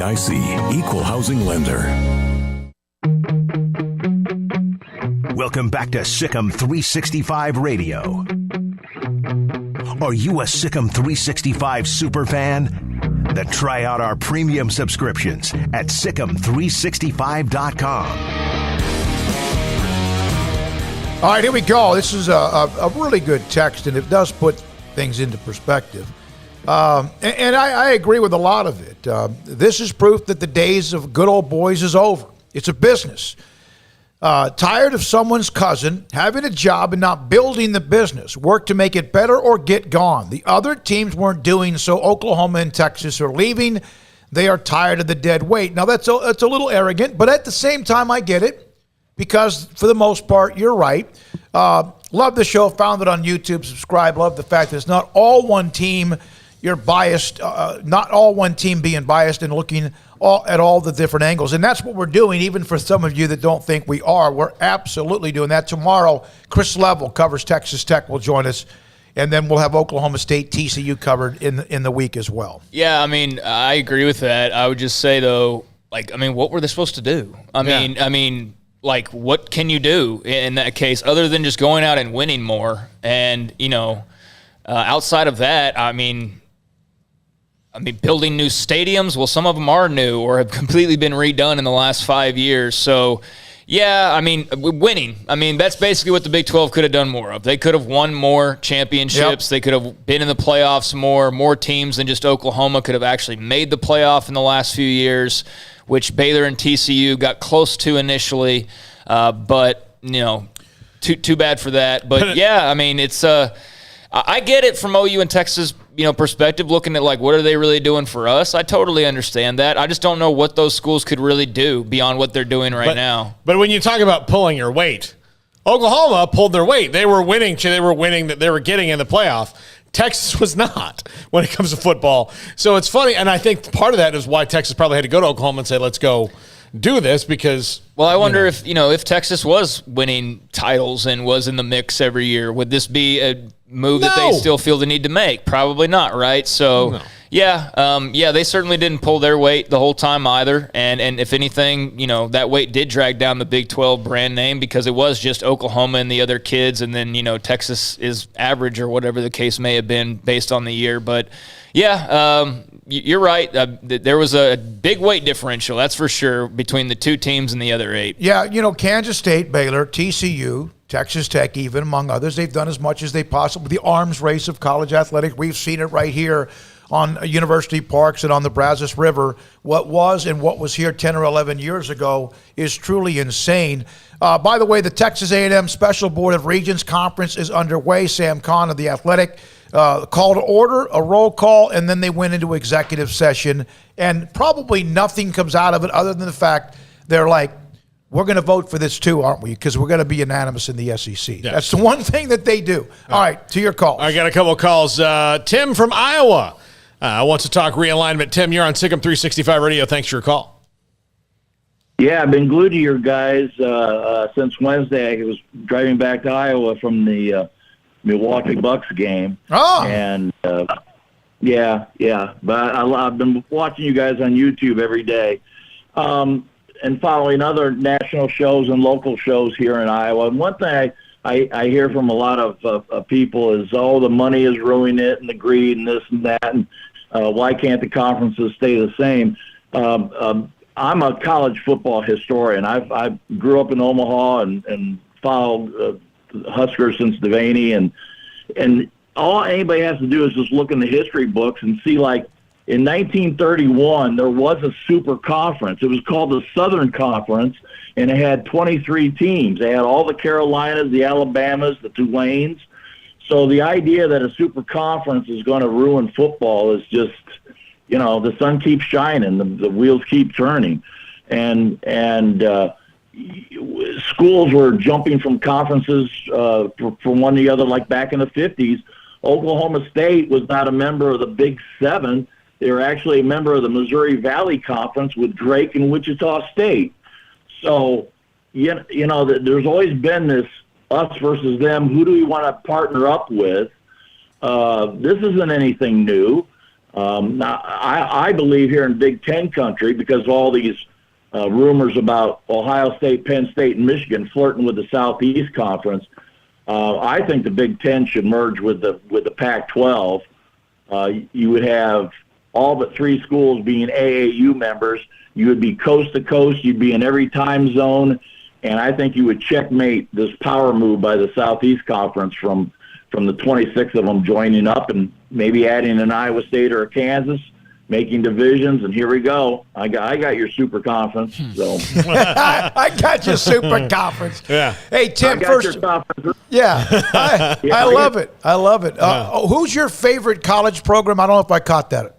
IC Equal Housing Lender. Welcome back to SicEm365 Radio. Are you a SicEm365 super fan? Then try out our premium subscriptions at SicEm365.com. All right, here we go. This is a really good text, and it does put things into perspective. And I agree with a lot of it. This is proof that the days of good old boys is over. It's a business. Tired of someone's cousin having a job and not building the business. Work to make it better or get gone. The other teams weren't doing so. Oklahoma and Texas are leaving. They are tired of the dead weight. Now, that's a little arrogant, but at the same time, I get it because, for the most part, you're right. Love the show. Found it on YouTube. Subscribe. Love the fact that it's not all one team. You're biased, not all one team being biased and looking at all the different angles. And that's what we're doing, even for some of you that don't think we are. We're absolutely doing that. Tomorrow, Chris Level covers Texas Tech, will join us. And then we'll have Oklahoma State, TCU covered in the week as well. Yeah, I mean, I agree with that. I would just say, though, what were they supposed to do? I mean, what can you do in that case other than just going out and winning more? And, outside of that, I mean, building new stadiums, well, some of them are new or have completely been redone in the last 5 years. So, yeah, I mean, winning. I mean, that's basically what the Big 12 could have done more of. They could have won more championships. Yep. They could have been in the playoffs more teams than just Oklahoma could have actually made the playoff in the last few years, which Baylor and TCU got close to initially. But, too bad for that. But, yeah, I mean, it's I get it from OU and Texas perspective, looking at what are they really doing for us? I totally understand that. I just don't know what those schools could really do beyond what they're doing right now. But when you talk about pulling your weight, Oklahoma pulled their weight. They were winning. They were winning. That they were getting in the playoff. Texas was not when it comes to football. So it's funny, and I think part of that is why Texas probably had to go to Oklahoma and say, "Let's go do this," because. Well, I wonder if Texas was winning titles and was in the mix every year, would this be a move that they still feel the need to make? Probably not, right? So, they certainly didn't pull their weight the whole time either. And if anything, that weight did drag down the Big 12 brand name because it was just Oklahoma and the other kids, and then, Texas is average or whatever the case may have been based on the year. But, you're right. There was a big weight differential, that's for sure, between the two teams and the other 8. Yeah, Kansas State, Baylor, TCU, Texas Tech, even among others, they've done as much as they possibly. The arms race of college athletics, we've seen it right here on University Parks and on the Brazos River. What was and what was here 10 or 11 years ago is truly insane. By the way, the Texas A&M Special Board of Regents Conference is underway. Sam Kahn of The Athletic call to order, a roll call, and then they went into executive session. And probably nothing comes out of it other than the fact they're like, we're going to vote for this too, aren't we? Because we're going to be unanimous in the SEC. Yes. That's the one thing that they do. All right, to your call. I got a couple of calls. Tim from Iowa wants to talk realignment. Tim, you're on SicEm365 Radio. Thanks for your call. Yeah, I've been glued to your guys since Wednesday. I was driving back to Iowa from the Milwaukee Bucks game. Oh. And, yeah. But I've been watching you guys on YouTube every day. And following other national shows and local shows here in Iowa. And one thing I hear from a lot of people is, the money is ruining it and the greed and this and that. And why can't the conferences stay the same? I'm a college football historian. I grew up in Omaha and followed Huskers since Devaney. And all anybody has to do is just look in the history books and see, in 1931, there was a super conference. It was called the Southern Conference, and it had 23 teams. They had all the Carolinas, the Alabamas, the Tulanes. So the idea that a super conference is going to ruin football is just, the sun keeps shining, the wheels keep turning. And schools were jumping from conferences from one to the other, like back in the 50s. Oklahoma State was not a member of the Big Seven. They were actually a member of the Missouri Valley Conference with Drake and Wichita State. So, there's always been this us versus them. Who do we want to partner up with? This isn't anything new. Now, I believe here in Big Ten country, because of all these rumors about Ohio State, Penn State, and Michigan flirting with the Southeast Conference, I think the Big Ten should merge with the Pac-12. You would have all but 3 schools being AAU members. You would be coast to coast. You'd be in every time zone. And I think you would checkmate this power move by the Southeast Conference from the 26 of them joining up and maybe adding an Iowa State or a Kansas, making divisions, and here we go. I got your super conference. So I got your super conference. Yeah. Hey, Tim, I got first. your conference. Yeah, I love it. I love it. Who's your favorite college program? I don't know if I caught that.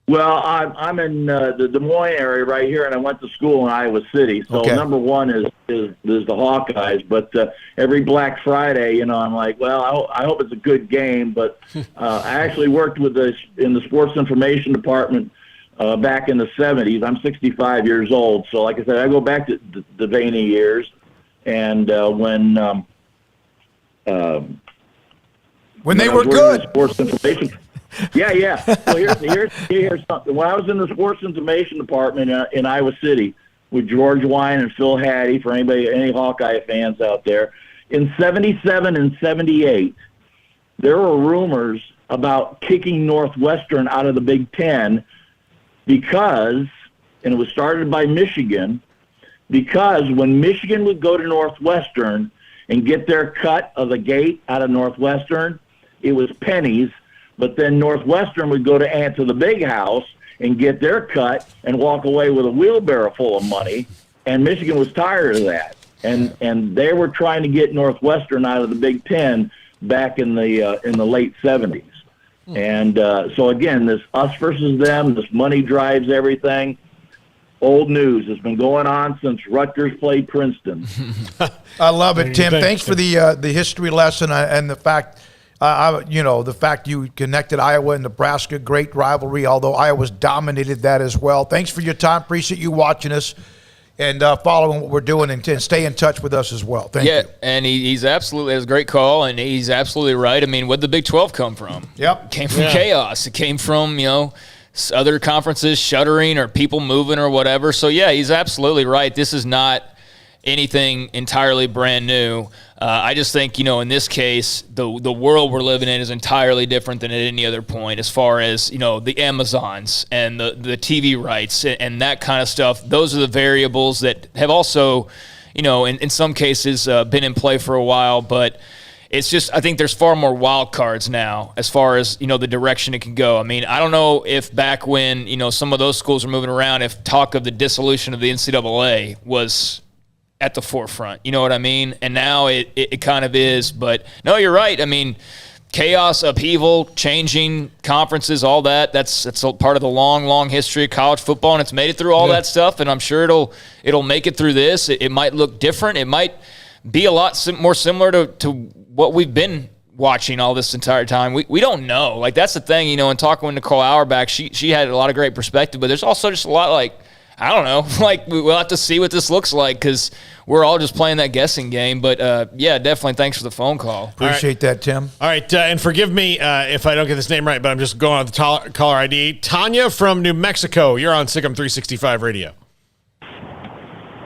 Well, I'm in the Des Moines area right here, and I went to school in Iowa City. So number one is the Hawkeyes. But every Black Friday, I'm like, well, I hope it's a good game. But I actually worked in the sports information department back in the 70s. I'm 65 years old, so like I said, I go back to the veiny years. And when they were good, sports information. Yeah. Well, here's something. When I was in the sports information department in Iowa City with George Wine and Phil Hattie, for any Hawkeye fans out there, in 77 and 78, there were rumors about kicking Northwestern out of the Big Ten because, and it was started by Michigan, because when Michigan would go to Northwestern and get their cut of the gate out of Northwestern, it was pennies. But then Northwestern would go to the Big House and get their cut and walk away with a wheelbarrow full of money. And Michigan was tired of that. And they were trying to get Northwestern out of the Big Ten back in the late 70s. And so, again, this us versus them, this money drives everything. Old news has been going on since Rutgers played Princeton. I love it, Tim. Thanks for the history lesson and the fact – the fact you connected Iowa and Nebraska, great rivalry, although Iowa's dominated that as well. Thanks for your time. Appreciate you watching us and following what we're doing and stay in touch with us as well. Thank you. Yeah, and he's absolutely – it was a great call, and he's absolutely right. I mean, where'd the Big 12 come from? Yep. It came from chaos. It came from, other conferences shuttering or people moving or whatever. So, yeah, he's absolutely right. This is not anything entirely brand new. I just think, in this case, the world we're living in is entirely different than at any other point as far as, the Amazons and the TV rights and that kind of stuff. Those are the variables that have also, in some cases been in play for a while. But it's just, I think there's far more wild cards now as far as, the direction it can go. I mean, I don't know if back when, some of those schools were moving around, if talk of the dissolution of the NCAA was at the forefront, you know what I mean? And now it kind of is, but no, you're right. I mean, chaos, upheaval, changing conferences, all that's a part of the long history of college football, and it's made it through all that stuff, and I'm sure it'll make it through this. It might look different. It might be a lot more similar to what we've been watching all this entire time. We don't know. Like, that's the thing, and talking with Nicole Auerbach, she had a lot of great perspective, but there's also just a lot I don't know. We'll have to see what this looks like because we're all just playing that guessing game. But, definitely thanks for the phone call. Appreciate that, Tim. All right, and forgive me if I don't get this name right, but I'm just going on the caller ID. Tanya from New Mexico. You're on SicEm365 Radio.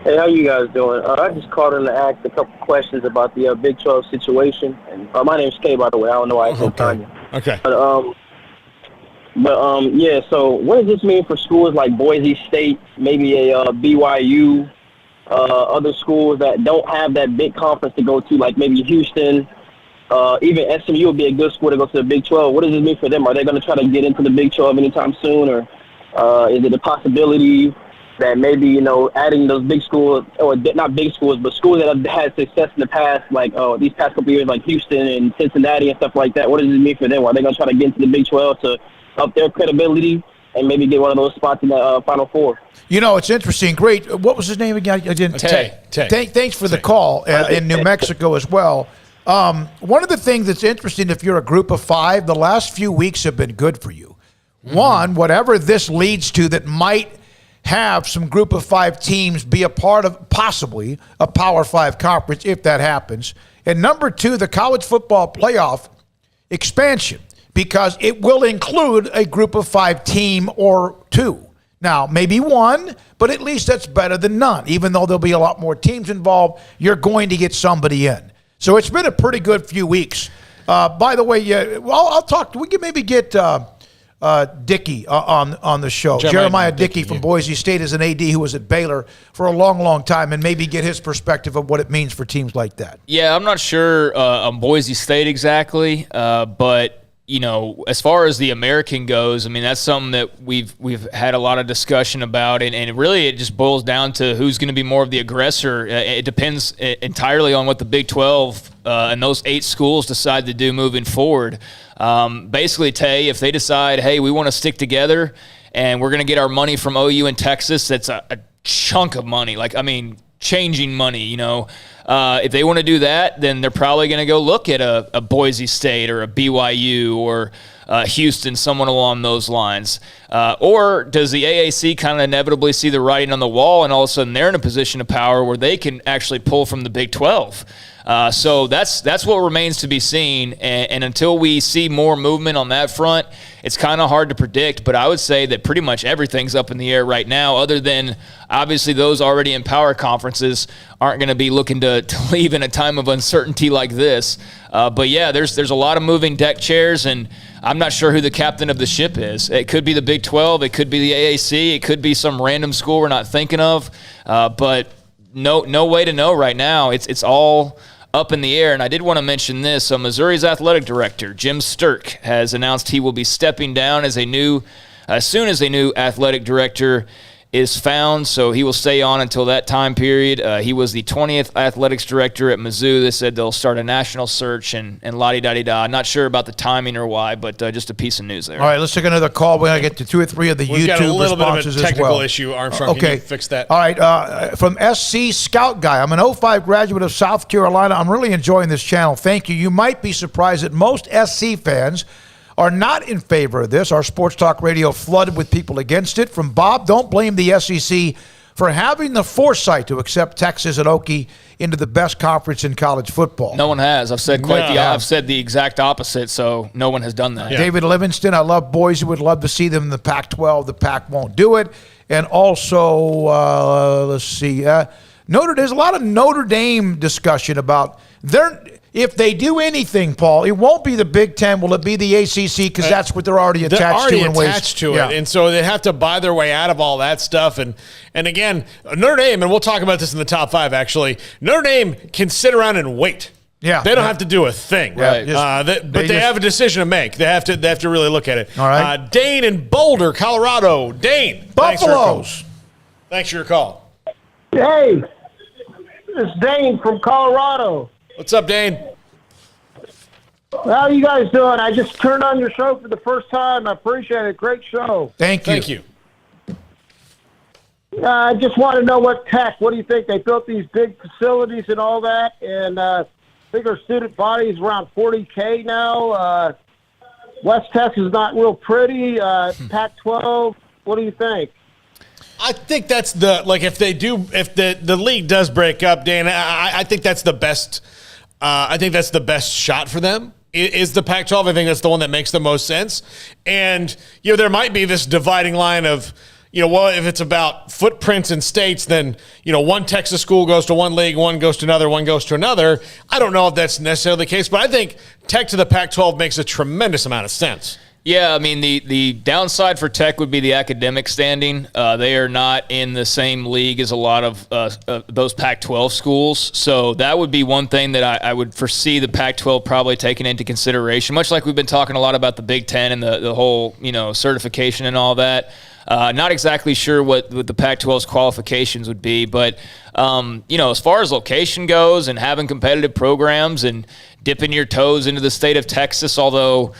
Hey, how you guys doing? I just called in to ask a couple questions about the Big 12 situation. And my name's Kay, by the way. I don't know why I said Tanya. Okay. But so what does this mean for schools like Boise State, maybe a BYU, other schools that don't have that big conference to go to, like maybe Houston, even SMU would be a good school to go to the Big 12. What does this mean for them? Are they going to try to get into the Big 12 anytime soon, or is it a possibility that maybe, adding those big schools, or not big schools, but schools that have had success in the past, like these past couple of years, like Houston and Cincinnati and stuff like that, what does it mean for them? Are they going to try to get into the Big 12 to up their credibility and maybe get one of those spots in the Final Four? It's interesting. Great. What was his name again? Tay. Thanks for the call in New Mexico as well. One of the things that's interesting, if you're a group of five, the last few weeks have been good for you. Mm-hmm. One, whatever this leads to that might have some group of five teams be a part of possibly a Power 5 conference if that happens. And number two, the college football playoff expansion. because it will include a group of 5 team or 2. Now, maybe 1, but at least that's better than none. Even though there'll be a lot more teams involved, you're going to get somebody in. So it's been a pretty good few weeks. By the way, I'll talk. We can maybe get Dickey on the show. Jeremiah Dickey from Boise State is an AD who was at Baylor for a long, long time, and maybe get his perspective of what it means for teams like that. Yeah, I'm not sure on Boise State exactly, but as far as the American goes, I mean, that's something that we've had a lot of discussion about, and really it just boils down to who's going to be more of the aggressor. It depends entirely on what the Big 12 and those 8 schools decide to do moving forward. Basically, Tay, if they decide, hey, we want to stick together and we're going to get our money from OU and Texas, that's a chunk of money. Changing money, if they want to do that, then they're probably going to go look at a Boise State or a BYU or Houston, someone along those lines. Or does the AAC kind of inevitably see the writing on the wall, and all of a sudden they're in a position of power where they can actually pull from the Big 12? So that's what remains to be seen, and until we see more movement on that front, it's kind of hard to predict. But I would say that pretty much everything's up in the air right now, other than obviously those already in power conferences aren't going to be looking to leave in a time of uncertainty like this. But yeah, there's a lot of moving deck chairs, and I'm not sure who the captain of the ship is. It could be the Big 12, it could be the AAC, it could be some random school we're not thinking of, but no way to know right now. It's all up in the air. And I did want to mention this. So Missouri's athletic director, Jim Sturk, has announced he will be stepping down as soon as a new athletic director is found. So he will stay on until that time period. He was the 20th athletics director at Mizzou. They said they'll start a national search and la-di-da-di-da. Not sure about the timing or why, but just a piece of news there. All right, let's take another call. We're going to get to 2 or 3 of the We've YouTube got a little responses bit of a technical as well. issue, Armstrong. Okay. Can you fix that? All right, from SC Scout Guy. I'm an 05 graduate of South Carolina. I'm really enjoying this channel. Thank you. You might be surprised that most SC fans are not in favor of this. Our sports talk radio flooded with people against it. From Bob, don't blame the SEC for having the foresight to accept Texas and Okie into the best conference in college football. No one has. I've said I've said the exact opposite, so no one has done that. Yeah. David Livingston, I love Boise, would love to see them in the Pac-12. The Pac won't do it. And also, let's see, there's a lot of Notre Dame discussion about if they do anything, Paul, it won't be the Big Ten. Will it be the ACC? Because that's what they're already attached to. It, and so they have to buy their way out of all that stuff. And again, Notre Dame, and we'll talk about this in the top 5. Actually, Notre Dame can sit around and wait. Yeah, they don't have to do a thing. Right. They have a decision to make. They have to really look at it. All right. Dane in Boulder, Colorado. Dane, Buffaloes. Thanks for your call. Hey, it's Dane from Colorado. What's up, Dane? How are you guys doing? I just turned on your show for the first time. I appreciate it. Great show. Thank you. I just want to know what do you think? They built these big facilities and all that, and I think our student body is around 40K now. West Texas is not real pretty. Pac-12, what do you think? I think that's if the league does break up, Dan, I think that's the best. I think that's the best shot for them is the Pac-12. I think that's the one that makes the most sense. And there might be this dividing line of if it's about footprints in states, then one Texas school goes to one league, one goes to another, one goes to another. I don't know if that's necessarily the case, but I think Tech to the Pac-12 makes a tremendous amount of sense. Yeah, I mean, the downside for Tech would be the academic standing. They are not in the same league as a lot of those Pac-12 schools. So that would be one thing that I would foresee the Pac-12 probably taking into consideration, much like we've been talking a lot about the Big Ten and the whole, certification and all that. Not exactly sure what the Pac-12's qualifications would be, but, as far as location goes and having competitive programs and dipping your toes into the state of Texas, although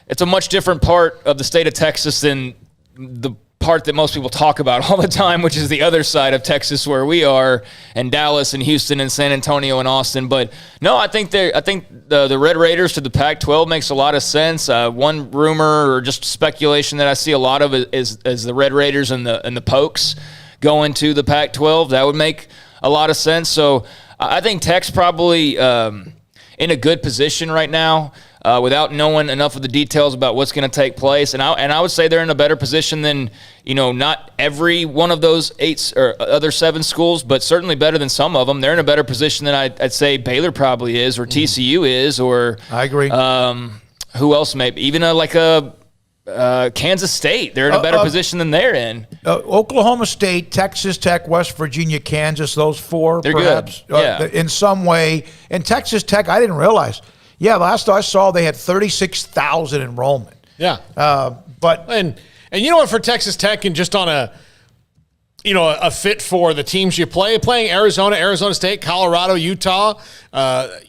it's a much different part of the state of Texas than the part that most people talk about all the time, which is the other side of Texas where we are, and Dallas and Houston and San Antonio and Austin. But no, I think the Red Raiders to the Pac-12 makes a lot of sense. One rumor or just speculation that I see a lot of is the Red Raiders and the Pokes going to the Pac-12. That would make a lot of sense. So I think Tech's probably in a good position right now. without knowing enough of the details about what's going to take place. And I would say they're in a better position than, not every one of those 8 or other 7 schools, but certainly better than some of them. They're in a better position than I'd say Baylor probably is, or TCU is, or I agree. Who else maybe? Even Kansas State. They're in a better position than they're in. Oklahoma State, Texas Tech, West Virginia, Kansas, those 4 they're perhaps good. in some way. And Texas Tech, I didn't realize. Yeah, last I saw, they had 36,000 enrollment. Yeah. But and you know what, for Texas Tech, and just on a fit for the teams you playing Arizona, Arizona State, Colorado, Utah, that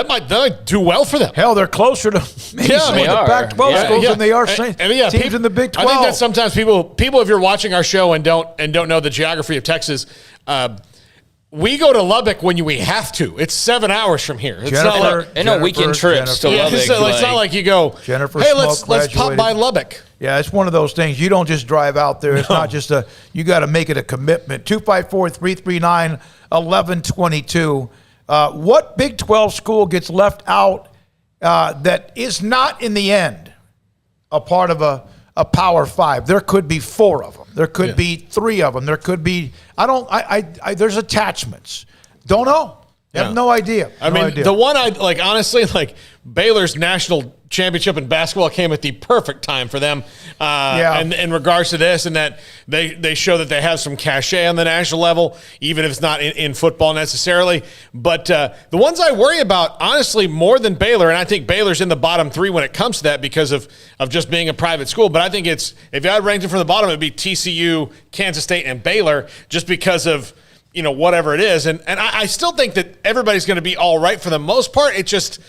might do well for them. Hell, they're closer to maybe some of the Pac-12 schools than they are teams in the Big 12. I think that sometimes people, if you're watching our show and don't know the geography of Texas, we go to Lubbock when we have to. It's 7 hours from here. It's not like weekend trips to Lubbock. It's not like you go, hey, let's pop by Lubbock. Yeah, it's one of those things. You don't just drive out there. It's not just you got to make it a commitment. 254-339-1122. What Big 12 school gets left out that is not in the end a part of a Power 5? There could be 4 of them. There could be 3 of them. There could be. There's attachments. Don't know. Have no idea. The one honestly, Baylor's national championship in basketball came at the perfect time for them. And in regards to this, and that they show that they have some cachet on the national level, even if it's not in football necessarily. But the ones I worry about, honestly, more than Baylor, and I think Baylor's in the bottom 3 when it comes to that because of just being a private school. But I think if you had ranked it from the bottom, it'd be TCU, Kansas State, and Baylor, just because of whatever it is. And I still think that everybody's going to be all right for the most part. It's just,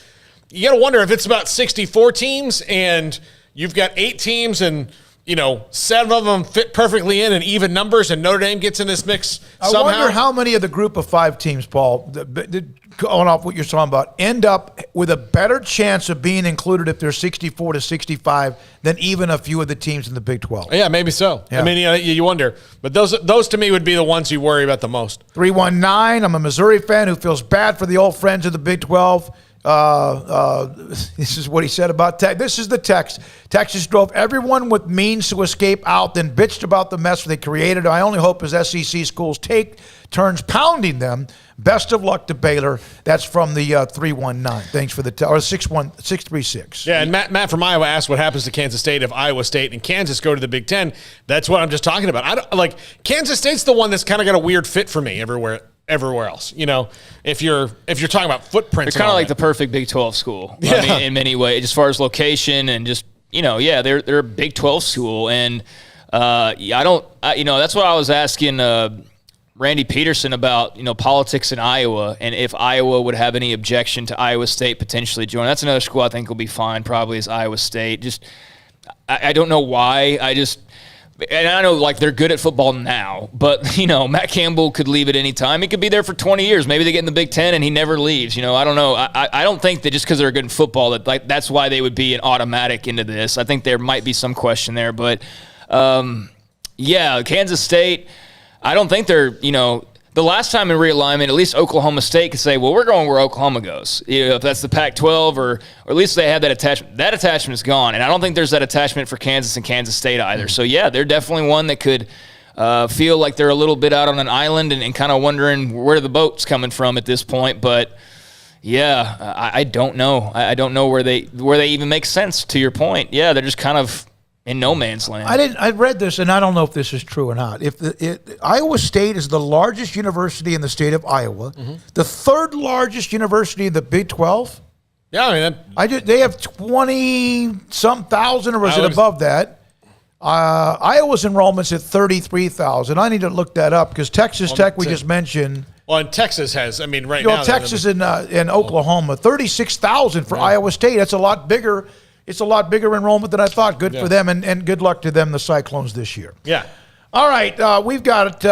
you got to wonder if it's about 64 teams and you've got 8 teams and, 7 of them fit perfectly in and even numbers, and Notre Dame gets in this mix somehow. I wonder how many of the group of 5 teams, Paul, going off what you're talking about, end up with a better chance of being included if they're 64 to 65 than even a few of the teams in the Big 12. Yeah, maybe so. Yeah. You wonder. But those to me would be the ones you worry about the most. 319, I'm a Missouri fan who feels bad for the old friends of the Big 12. This is what he said about Texas. This is the text. Texas drove everyone with means to escape out, then bitched about the mess they created. I only hope as SEC schools take turns pounding them. Best of luck to Baylor. That's from the 319. Thanks for the or 636. Yeah, and Matt from Iowa asked what happens to Kansas State if Iowa State and Kansas go to the Big Ten. That's what I'm just talking about. Kansas State's the one that's kind of got a weird fit for me everywhere else. If you're talking about footprints, they're kind of like the perfect Big 12 school. Yeah. I mean, in many ways, as far as location and just they're a Big 12 school, and that's what I was asking Randy Peterson about, politics in Iowa, and if Iowa would have any objection to Iowa State potentially joining. That's another school I think will be fine, probably, is Iowa State. Just I don't know why. And I know, they're good at football now, but, Matt Campbell could leave at any time. He could be there for 20 years. Maybe they get in the Big Ten and he never leaves. I don't know. I don't think that just because they're good in football that's why they would be an automatic into this. I think there might be some question there. But, Kansas State, I don't think they're, the last time in realignment, at least Oklahoma State could say, well, we're going where Oklahoma goes. If that's the Pac-12 or at least they have that attachment. That attachment is gone, and I don't think there's that attachment for Kansas and Kansas State either. So, they're definitely one that could feel like they're a little bit out on an island and kind of wondering where the boat's coming from at this point. But, I don't know. I don't know where they even make sense, to your point. Yeah, they're just kind of in no man's land. I read this, and I don't know if this is true or not. Iowa State is the largest university in the state of Iowa, the 3rd largest university in the Big 12. Yeah, they have 20-some thousand, or is it above that? Iowa's enrollment's at 33,000. I need to look that up because Texas Tech we just mentioned. Well, and Texas has, now. Texas and Oklahoma, 36,000 for Iowa State. That's a lot bigger. It's a lot bigger enrollment than I thought. Good for them, and good luck to them, the Cyclones, this year. Yeah. All right, we've got it.